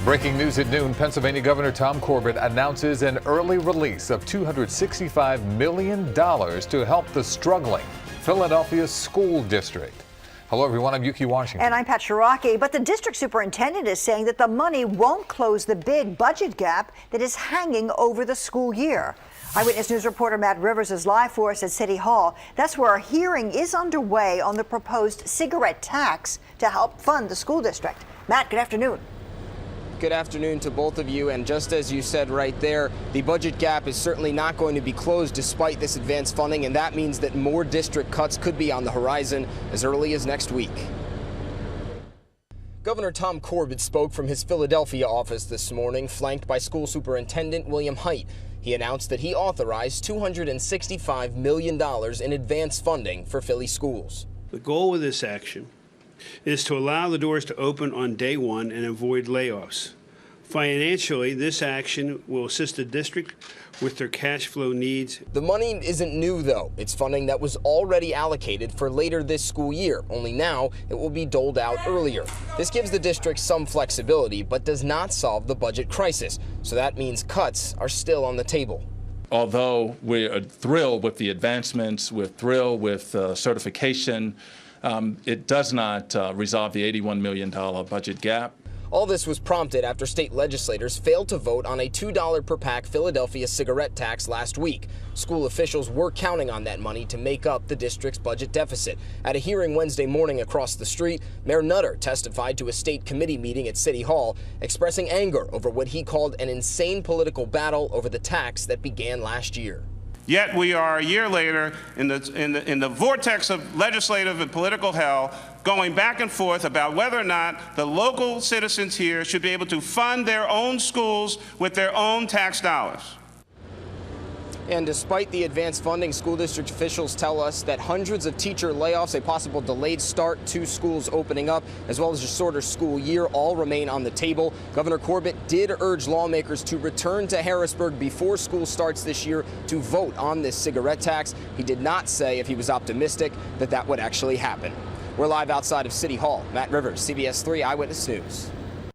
Breaking news at noon, Pennsylvania Governor Tom Corbett announces an early release of $265 million to help the struggling Philadelphia school district. Hello, everyone. I'm Yuki Washington. And I'm Pat Shiraki. But the district superintendent is saying that the money won't close the big budget gap that is hanging over the school year. Eyewitness News reporter Matt Rivers is live for us at City Hall. That's where a hearing is underway on the proposed cigarette tax to help fund the school district. Matt, good afternoon. Good afternoon to both of you. And just as you said right there, the budget gap is certainly not going to be closed despite this advanced funding. And that means that more district cuts could be on the horizon as early as next week. Governor Tom Corbett spoke from his Philadelphia office this morning, flanked by School Superintendent William Hite. He announced that he authorized $265 million in advance funding for Philly schools. The goal of this action is to allow the doors to open on day one and avoid layoffs. Financially, this action will assist the district with their cash flow needs. The money isn't new, though. It's funding that was already allocated for later this school year, only now it will be doled out earlier. This gives the district some flexibility, but does not solve the budget crisis. So that means cuts are still on the table. Although we're thrilled with the advancements, we're thrilled with certification, it does not resolve the $81 million budget gap. All this was prompted after state legislators failed to vote on a $2 per pack Philadelphia cigarette tax last week. School officials were counting on that money to make up the district's budget deficit. At a hearing Wednesday morning across the street, Mayor Nutter testified to a state committee meeting at City Hall, expressing anger over what he called an insane political battle over the tax that began last year. Yet we are a year later in the vortex of legislative and political hell, going back and forth about whether or not the local citizens here should be able to fund their own schools with their own tax dollars. And despite the advanced funding, school district officials tell us that hundreds of teacher layoffs, a possible delayed start to schools opening up, as well as a shorter school year, all remain on the table. Governor Corbett did urge lawmakers to return to Harrisburg before school starts this year to vote on this cigarette tax. He did not say if he was optimistic that that would actually happen. We're live outside of City Hall. Matt Rivers, CBS 3 Eyewitness News.